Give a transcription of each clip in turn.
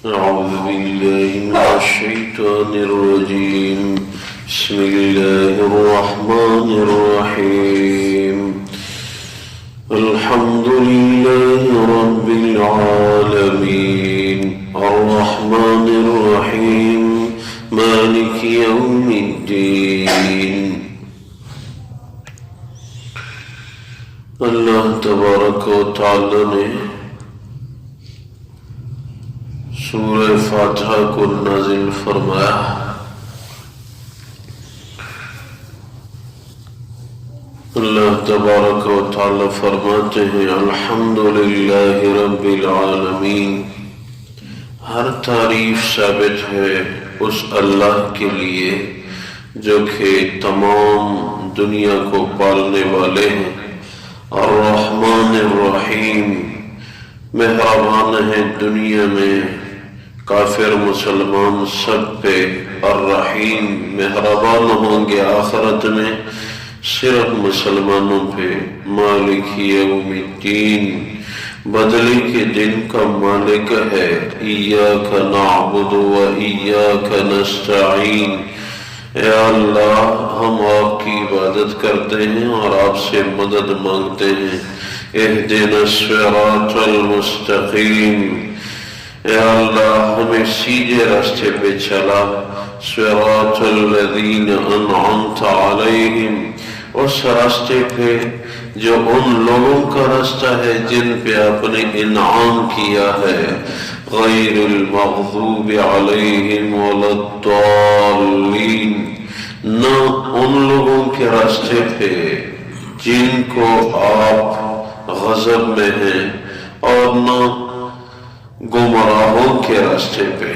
أعوذ بالله من الشيطان الرجيم. بسم الله الرحمن الرحيم. الحمد لله رب العالمين الرحمن الرحيم مالك يوم الدين. اللہ تبارک و تعالی نے سورہ فاتحہ کو نازل فرمایا. اللہ تبارک و تعالی فرماتے ہیں الحمدللہ رب العالمین. ہر تعریف ثابت ہے اس اللہ کے لیے جو کہ تمام دنیا کو پالنے والے ہیں. الرحمن الرحیم، مہربان ہے دنیا میں کافر مسلمان سب پہ. الرحیم، مہربان ہوں گے آخرت میں صرف مسلمانوں پہ. مالک یوم الدین، بدلے کے دن کا مالک ہے. ایاک نعبد و ایاک نستعین، اے اللہ ہم آپ کی عبادت کرتے ہیں اور آپ سے مدد مانگتے ہیں. اہدنا الصراط المستقیم، اے اللہ ہمیں سیدھے راستے پہ چلا. صراط الذین انعمت علیہم، اس راستے پہ جو ان لوگوں کا راستہ ہے جن پہ آپ نے انعام کیا ہے. غیر المغضوب علیہم ولا الضالین، نہ ان لوگوں کے راستے پہ جن کو آپ غضب میں ہیں اور نہ گمراہوں کے راستے پہ.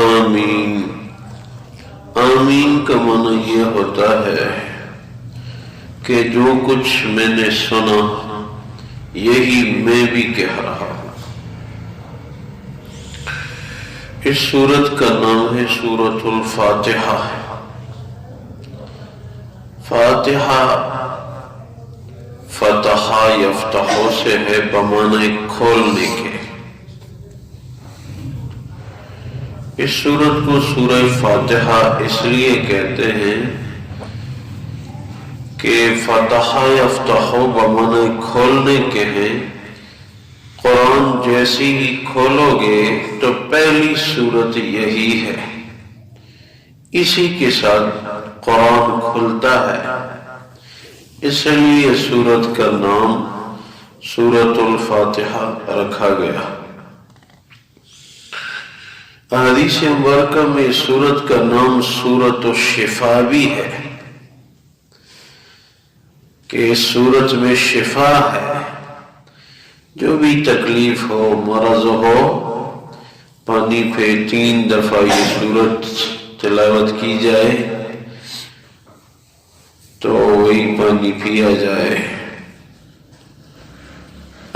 آمین. آمین کا معنی یہ ہوتا ہے کہ جو کچھ میں نے سنا یہی میں بھی کہہ رہا ہوں. اس سورت کا نام ہے سورۃ الفاتحہ. فاتحہ فتح یفتح سے ہے بمعنی کھولنے کے. اس سورت کو سورہ فاتحہ اس لیے کہتے ہیں کہ فتح یفتح بمعنی کھولنے کے ہیں. قرآن جیسی ہی کھولو گے تو پہلی سورت یہی ہے. اسی کے ساتھ قرآن کھلتا ہے، اس لیے سورت کا نام سورۃ الفاتحہ رکھا گیا. حدیث مبارکہ میں سورت کا نام سورۃ الشفا بھی ہے کہ اس سورت میں شفا ہے. جو بھی تکلیف ہو مرض ہو پانی پہ 3 دفعہ یہ سورت تلاوت کی جائے تو وہی پانی پیا جائے.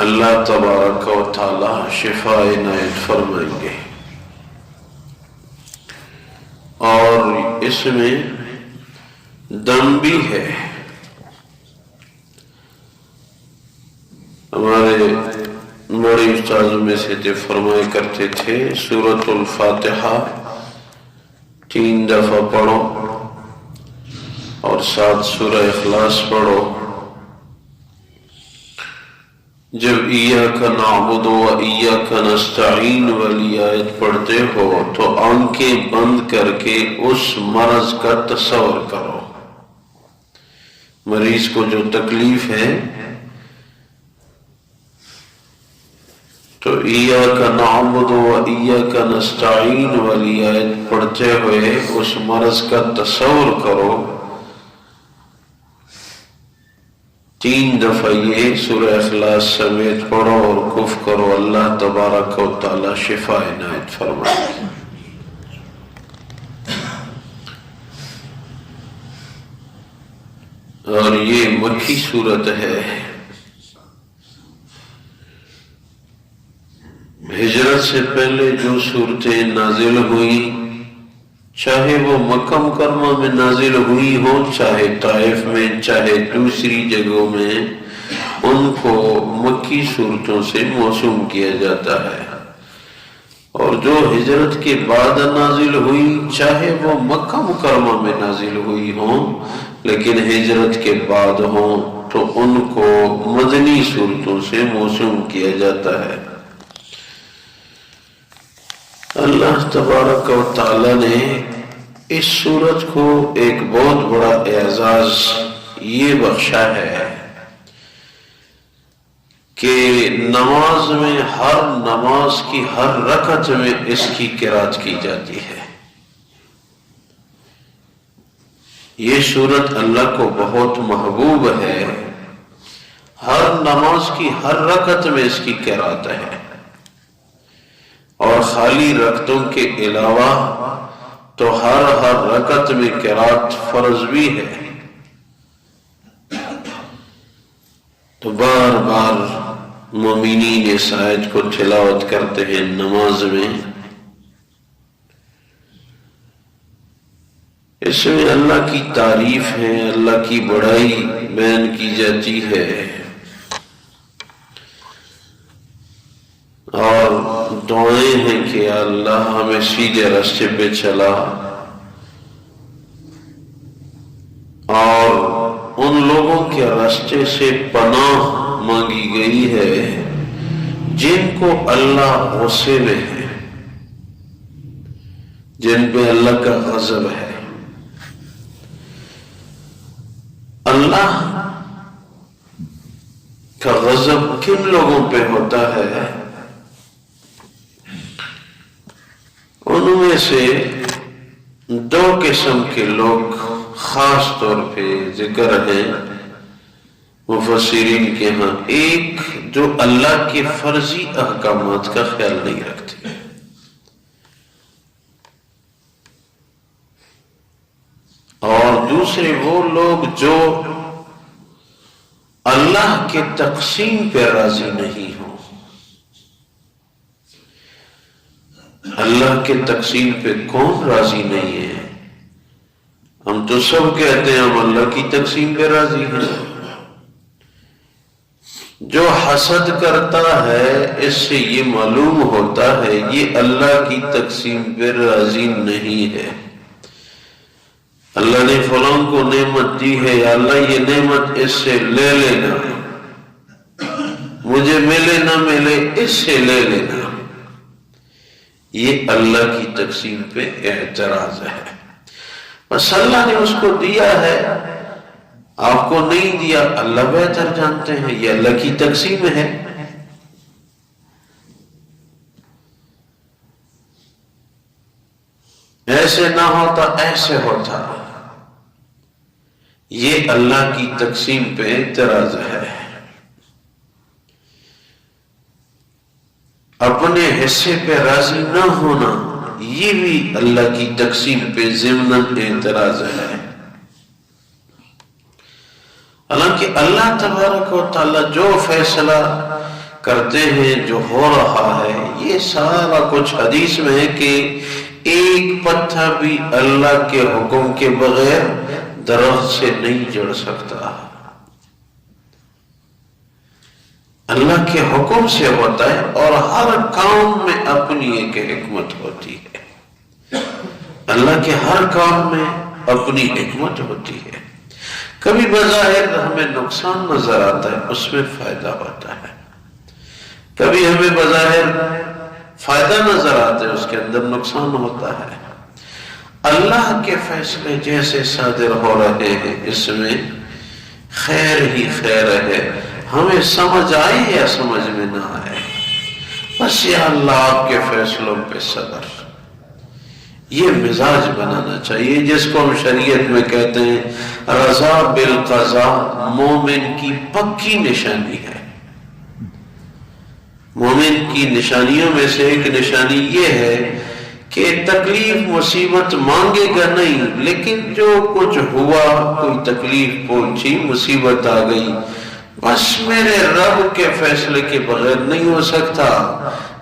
اللہ تبارک و تعالی شفا عنایت فرمائیں گے. اور اس میں دم بھی ہے. ہمارے بڑے استاذوں میں سے جو فرمایا کرتے تھے سورۃ الفاتحہ 3 دفعہ پڑھو اور 7 سورہ اخلاص پڑھو. جب ایاک نعبد و ایاک نستعین والی آیت پڑھتے ہو تو آنکھیں بند کر کے اس مرض کا تصور کرو. مریض کو جو تکلیف ہے تو ایاک نعبد و ایاک نستعین والی آیت پڑھتے ہوئے اس مرض کا تصور کرو. 3 دفعہ یہ سورہ اخلاص سمیت پڑھو اور کف کرو. اللہ تبارک و تعالی شفا عنایت فرمائے. اور یہ مکی صورت ہے. ہجرت سے پہلے جو صورتیں نازل ہوئی چاہے وہ مکہ مکرمہ میں نازل ہوئی ہو، چاہے طائف میں، چاہے دوسری جگہوں میں، ان کو مکی صورتوں سے موسوم کیا جاتا ہے، اور جو ہجرت کے بعد نازل ہوئی چاہے وہ مکہ مکرمہ میں نازل ہوئی ہوں لیکن ہجرت کے بعد ہوں تو ان کو مدنی صورتوں سے موسوم کیا جاتا ہے۔ اللہ تبارک و تعالی نے اس سورت کو ایک بہت بڑا اعزاز یہ بخشا ہے کہ نماز میں ہر نماز کی ہر رکعت میں اس کی قرات کی جاتی ہے۔ یہ سورت اللہ کو بہت محبوب ہے، ہر نماز کی ہر رکعت میں اس کی قرات ہے، اور خالی رکعتوں کے علاوہ تو ہر رکعت میں قرات فرض بھی ہے۔ تو بار بار مومنین اس آیت کو تلاوت کرتے ہیں نماز میں۔ اس میں اللہ کی تعریف ہے، اللہ کی بڑائی بیان کی جاتی ہے، اور دعائیں ہیں کہ اللہ ہمیں سیدھے راستے پہ چلا، اور ان لوگوں کے راستے سے پناہ مانگی گئی ہے جن کو اللہ غصے میں ہے، جن پہ اللہ کا غضب ہے۔ اللہ کا غضب کن لوگوں پہ ہوتا ہے؟ ان میں سے دو قسم کے لوگ خاص طور پہ ذکر ہے مفسرین کے ہاں۔ ایک جو اللہ کے فرضی احکامات کا خیال نہیں رکھتے، اور دوسرے وہ لوگ جو اللہ کے تقسیم پہ راضی نہیں ہوں۔ اللہ کے تقسیم پہ کون راضی نہیں ہے؟ ہم تو سب کہتے ہیں ہم اللہ کی تقسیم پہ راضی ہیں۔ جو حسد کرتا ہے اس سے یہ معلوم ہوتا ہے یہ اللہ کی تقسیم پہ راضی نہیں ہے۔ اللہ نے فلاں کو نعمت دی ہے، یا اللہ یہ نعمت اس سے لے لینا، مجھے ملے نہ ملے اس سے لے لینا، یہ اللہ کی تقسیم پہ اعتراض ہے۔ بس اللہ نے اس کو دیا ہے، آپ کو نہیں دیا، اللہ بہتر جانتے ہیں، یہ اللہ کی تقسیم ہے۔ ایسے نہ ہوتا ایسے ہوتا، یہ اللہ کی تقسیم پہ اعتراض ہے۔ اپنے حصے پہ راضی نہ ہونا یہ بھی اللہ کی تقسیم پہ ضمناً اعتراض ہے۔ حالانکہ اللہ تبارک و تعالی جو فیصلہ کرتے ہیں، جو ہو رہا ہے، یہ سارا کچھ حدیث میں ہے کہ ایک پتھر بھی اللہ کے حکم کے بغیر درخت سے نہیں جڑ سکتا، اللہ کے حکم سے ہوتا ہے، اور ہر کام میں اپنی ایک حکمت ہوتی ہے۔ اللہ کے ہر کام میں اپنی حکمت ہوتی ہے۔ کبھی بظاہر ہمیں نقصان نظر آتا ہے، اس میں فائدہ ہوتا ہے، کبھی ہمیں بظاہر فائدہ نظر آتا ہے، اس کے اندر نقصان ہوتا ہے۔ اللہ کے فیصلے جیسے صادر ہو رہے ہیں اس میں خیر ہی خیر ہے، ہمیں سمجھ آئے یا سمجھ میں نہ آئے، بس یا اللہ آپ کے فیصلوں پہ صبر، یہ مزاج بنانا چاہیے، جس کو ہم شریعت میں کہتے ہیں رضا بالقضاء، مومن کی پکی نشانی ہے۔ مومن کی نشانیوں میں سے ایک نشانی یہ ہے کہ تکلیف مصیبت مانگے گا نہیں، لیکن جو کچھ ہوا، کوئی تکلیف پہنچی، مصیبت آ گئی، بس میرے رب کے فیصلے کے بغیر نہیں ہو سکتا،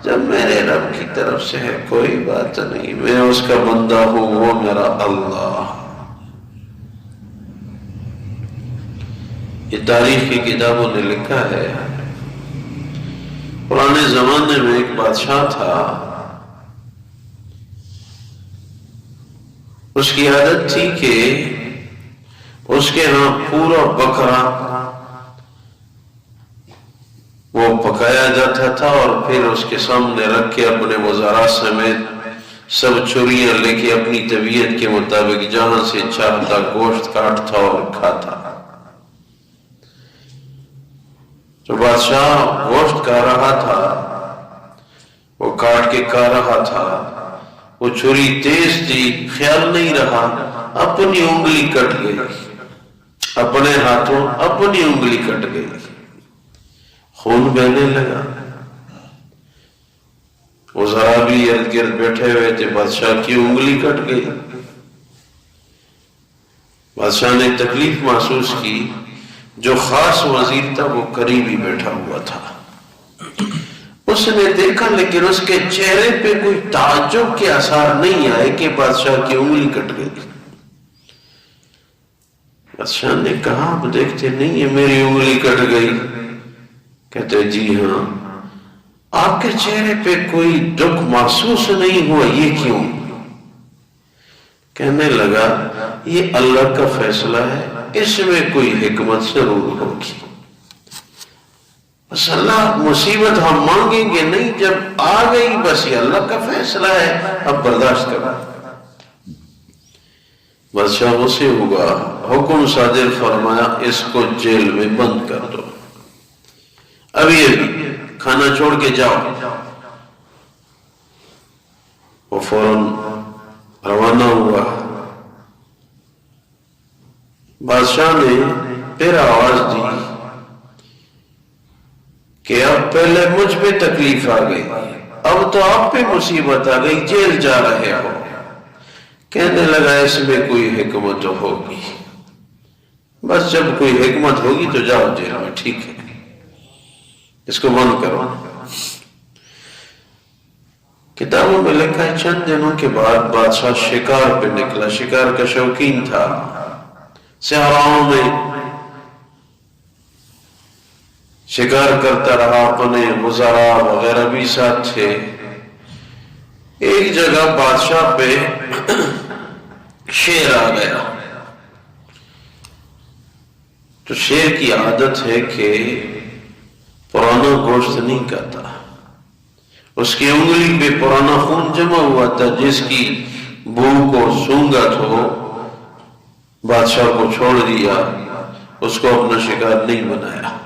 جب میرے رب کی طرف سے ہے کوئی بات نہیں، میں اس کا بندہ ہوں، وہ میرا اللہ۔ یہ تاریخ کی کتابوں نے لکھا ہے، پرانے زمانے میں ایک بادشاہ تھا، اس کی عادت تھی کہ اس کے ہاں پورا بکرا وہ پکایا جاتا تھا اور پھر اس کے سامنے رکھ کے اپنے وزراء سمیت سب چھریاں لے کے اپنی طبیعت کے مطابق جہاں سے چاہتا گوشت کاٹتا اور کھاتا۔ جو بادشاہ گوشت کھا رہا تھا، وہ کاٹ کے کھا رہا تھا، وہ چھری تیز تھی، خیال نہیں رہا، اپنی انگلی کٹ گئی، اپنے ہاتھوں اپنی انگلی کٹ گئی، خون بہنے لگا۔ وزراء بھی ارد گرد بیٹھے ہوئے تھے، بادشاہ کی انگلی کٹ گئی۔ بادشاہ نے تکلیف محسوس کی، جو خاص وزیر تھا وہ قریب ہی بیٹھا ہوا تھا، اس نے دیکھا لیکن اس کے چہرے پہ کوئی تعجب کے آثار نہیں آئے کہ بادشاہ کی انگلی کٹ گئی۔ بادشاہ نے کہا آپ دیکھتے نہیں ہے میری انگلی کٹ گئی؟ کہتے جی ہاں۔ آپ کے چہرے پہ کوئی دکھ محسوس نہیں ہوا، یہ کیوں؟ کہنے لگا یہ اللہ کا فیصلہ ہے، اس میں کوئی حکمت ضرور ہوگی۔ بس اللہ مصیبت ہم مانگیں گے نہیں، جب آ گئی بس یہ اللہ کا فیصلہ ہے، اب برداشت کرو۔ بادشاہ غصے ہوگا، حکم صادر فرمایا اس کو جیل میں بند کر دو، ابھی کھانا چھوڑ کے جاؤ۔ وہ فوراً روانہ ہوا۔ بادشاہ نے پھر آواز دی کہ اب پہلے مجھ پہ تکلیف آ گئی، اب تو آپ پہ مصیبت آ گئی، جیل جا رہے ہو۔ کہنے لگا اس میں کوئی حکمت ہوگی، بس جب کوئی حکمت ہوگی تو جاؤ جیل میں، ٹھیک ہے، اس کو بند کرو۔ کتابوں میں لکھا ہے چند دنوں کے بعد بادشاہ شکار پہ نکلا، شکار کا شوقین تھا، صحراؤں میں شکار کرتا رہا، اپنے وزراء وغیرہ بھی ساتھ تھے۔ ایک جگہ بادشاہ پہ شیر آ گیا، تو شیر کی عادت ہے کہ پرانا گوشت نہیں کھاتا، اس کی انگلی پہ پرانا خون جمع ہوا تھا، جس کی بو کو سونگا تو بادشاہ کو چھوڑ دیا، اس کو اپنا شکار نہیں بنایا۔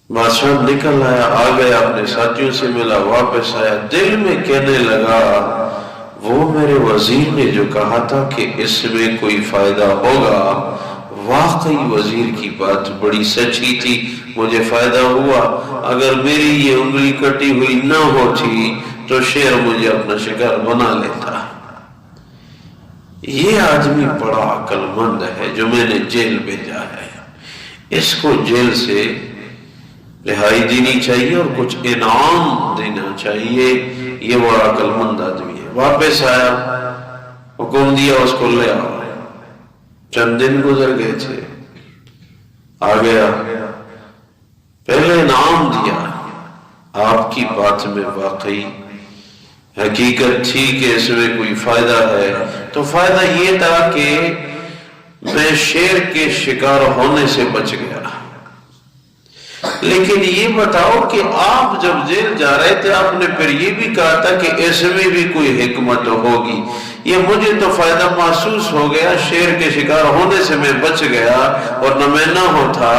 بادشاہ نکل آیا، آ گیا، اپنے ساتھیوں سے ملا، واپس آیا، دل میں کہنے لگا وہ میرے وزیر نے جو کہا تھا کہ اس میں کوئی فائدہ ہوگا، واقعی وزیر کی بات بڑی سچی تھی، مجھے فائدہ ہوا۔ اگر میری یہ انگلی کٹی ہوئی نہ ہوتی تو شیر مجھے اپنا شکار بنا لیتا۔ یہ آدمی بڑا عقل مند ہے جو میں نے جیل بھیجا ہے، اس کو جیل سے رہائی دینی چاہیے اور کچھ انعام دینا چاہیے، یہ بڑا عقل مند آدمی ہے۔ واپس آیا، حکم دیا اس کو لے آؤ۔ چند دن گزر گئے تھے، آ گیا، پہلے انعام دیا، آپ کی بات میں واقعی حقیقت تھی کہ اس میں کوئی فائدہ ہے، تو فائدہ یہ تھا کہ میں شیر کے شکار ہونے سے بچ گیا۔ لیکن یہ بتاؤ کہ آپ جب جیل جا رہے تھے آپ نے پھر یہ بھی کہا تھا کہ اس میں بھی کوئی حکمت ہوگی، یہ مجھے تو فائدہ محسوس ہو گیا، شیر کے شکار ہونے سے میں بچ گیا، ورنہ میں نہ ہوتا۔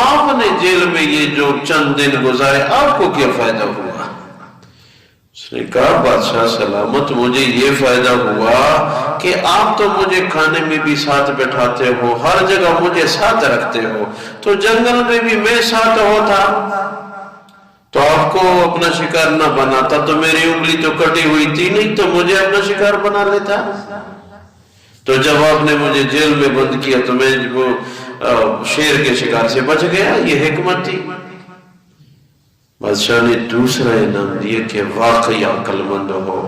آپ نے جیل میں یہ جو چند دن گزارے آپ کو کیا فائدہ ہوا؟ اس نے کہا بادشاہ سلامت، مجھے یہ فائدہ ہوا کہ آپ تو مجھے کھانے میں بھی ساتھ بٹھاتے ہو، ہر جگہ مجھے ساتھ رکھتے ہو، تو جنگل میں بھی میں ساتھ ہوتا تو آپ کو اپنا شکار نہ بناتا، تو میری انگلی تو کٹی ہوئی تھی نہیں تو مجھے اپنا شکار بنا لیتا۔ تو جب آپ نے مجھے جیل میں بند کیا تو میں وہ شیر کے شکار سے بچ گیا، یہ حکمت تھی۔ بادشاہ نے دوسرا انعام دیا کہ واقعی عقل مند ہو،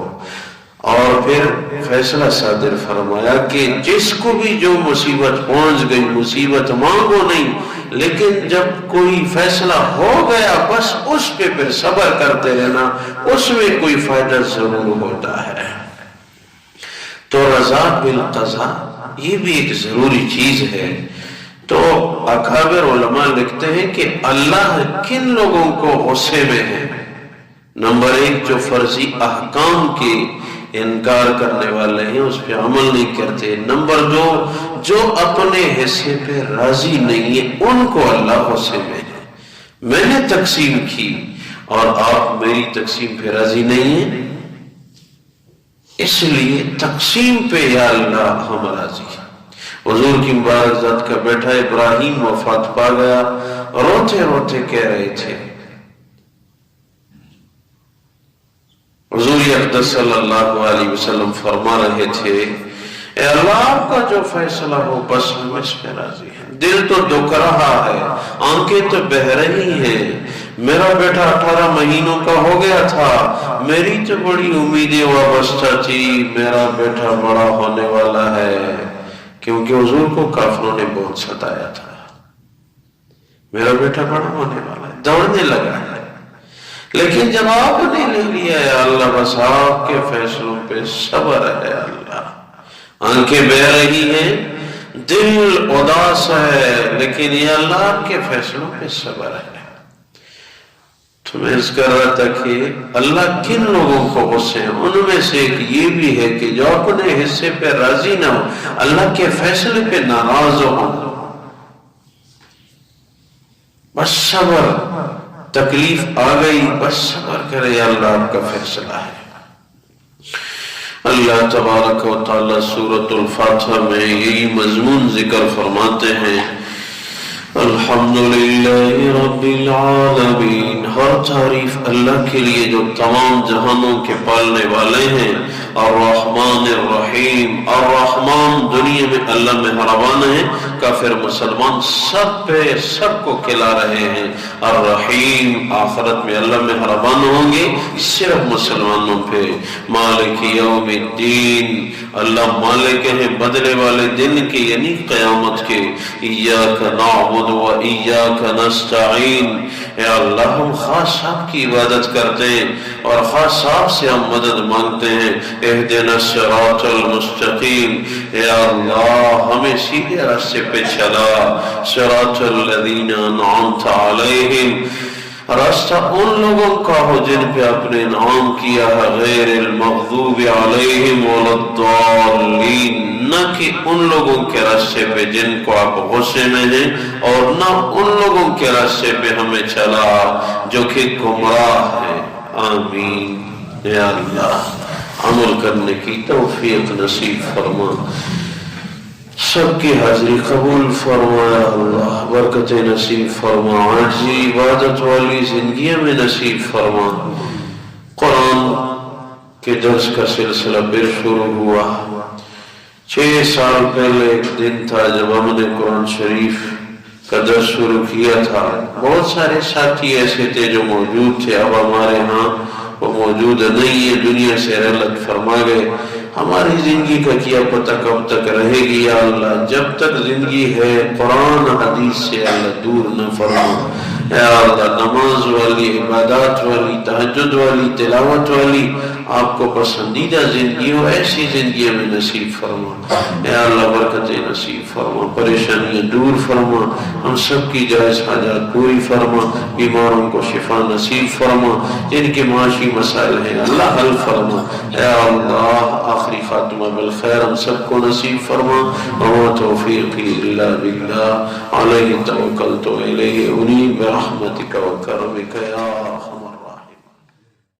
اور پھر فیصلہ صادر فرمایا کہ جس کو بھی جو مصیبت پہنچ گئی، مصیبت مانگو نہیں، لیکن جب کوئی فیصلہ ہو گیا بس اس پہ پھر صبر کرتے رہنا، اس میں کوئی فائدہ ضرور ہوتا ہے۔ تو رضا بالقضاء یہ بھی ایک ضروری چیز ہے۔ تو اکابر علماء لکھتے ہیں کہ اللہ کن لوگوں کو غصے میں ہے؟ نمبر 1 جو فرضی احکام کے انکار کرنے والے ہیں، اس پہ عمل نہیں کرتے۔ نمبر 2 جو اپنے حصے پہ راضی نہیں ہے، ان کو اللہ غصے میں ہے۔ میں نے تقسیم کی اور آپ میری تقسیم پہ راضی نہیں ہیں، اس لیے تقسیم پہ یا اللہ ہم راضی ہیں۔ حضور کی مبارک ذات کا بیٹا ابراہیم وفات پا گیا، روتے روتے کہہ رہے تھے، حضور اقدس صلی اللہ علیہ وسلم فرما رہے تھے، اے اللہ آپ کا جو فیصلہ ہو بس ہم اس پہ راضی ہیں۔ دل تو دکھ رہا ہے، آنکھیں تو بہہ رہی ہیں، میرا بیٹا 18 مہینوں کا ہو گیا تھا، میری تو بڑی امیدیں وابستہ تھی، میرا بیٹا بڑا ہونے والا ہے، کیونکہ حضور کو کافروں نے بہت ستایا تھا، میرا بیٹا بڑا ہونے والا ہے، دوڑنے لگا ہے۔ لیکن جب آپ نے لے لیا ہے اللہ، بس آپ کے فیصلوں پہ صبر ہے اللہ، آنکھیں بہ رہی ہیں، دل اداس ہے، لیکن یہ اللہ آپ کے فیصلوں پہ صبر ہے۔ تو میں اس کر رہا تھا کہ اللہ کن لوگوں کو غصے ہیں، ان میں سے ایک یہ بھی ہے کہ جو اپنے حصے پہ راضی نہ ہو، اللہ کے فیصلے پہ ناراض ہو، بس صبر، تکلیف آ گئی بس صبر کرے، یا اللہ آپ کا فیصلہ ہے۔ اللہ تبارک و تعالی سورۃ الفاتحہ میں یہی مضمون ذکر فرماتے ہیں، الحمدللہ رب العالمین، ہر تعریف اللہ کے لیے جو تمام جہانوں کے پالنے والے ہیں، الرحمن الرحیم، الرحمن دنیا میں اللہ مہربان ہے، کافر مسلمان سب پہ سب کو کھلا رہے ہیں، الرحیم آخرت میں اللہ مہربان ہوں گے صرف مسلمانوں پہ، مالک یوم الدین، اللہ مالک ہیں بدلے والے دن کے یعنی قیامت کے، ایاک نعبد و ایاک نستعین، اے اللہ ہم خاص آپ کی عبادت کرتے ہیں اور خاص آپ سے ہم مدد مانگتے ہیں، اہدنا الصراط المستقیم، اے اللہ ہمیں سیدھے راستے پہ چلا، صراط الذین انعمت علیہم، راستہ ان لوگوں کا ہو جن پہ آپ نے انعام کیا ہے، غیر المغضوب علیہم ولا الضالین، نہ کہ ان لوگوں کے راستے پہ جن کو آپ غصے میں ہیں، اور نہ ان لوگوں کے راستے پہ ہمیں چلا جو کہ گمراہ ہے، آمین۔ یا اللہ عمل کرنے کی توفیق نصیب فرما، سب کی حاضری قبول فرمایا اللہ، برکت نصیب فرما، عاجزی عبادت والی زندگیوں میں نصیب فرما۔ قرآن کے درس کا سلسلہ پھر شروع ہوا، 6 سال پہلے ایک دن تھا جب ہم نے قرآن شریف کا درس شروع کیا تھا، بہت سارے ساتھی ایسے تھے جو موجود تھے، اب ہمارے ہاں وہ موجود نہیں ہے، دنیا سے رحلت فرما گئے، ہماری زندگی کا کیا پتہ کب تک رہے گی، یا اللہ جب تک زندگی ہے قرآن حدیث سے اللہ دور نہ فرما، یا اللہ نماز والی، عبادات والی، تہجد والی، تلاوت والی، آپ کو پسندیدہ زندگی ہو، ایسی زندگی میں نصیب فرما، یا اللہ برکت نصیب فرما، پریشانیاں دور فرما، ہم سب کی جائز حاجات پوری فرما، بیماروں کو شفا نصیب فرما، جن کے معاشی مسائل ہیں اللہ حل فرما، یا اللہ آخری خاتمہ بالخیر ہم سب کو نصیب فرما، وما توفیقی الا باللہ، علیہ توکلت و الیہ انیب، برحمتک و کرمک یا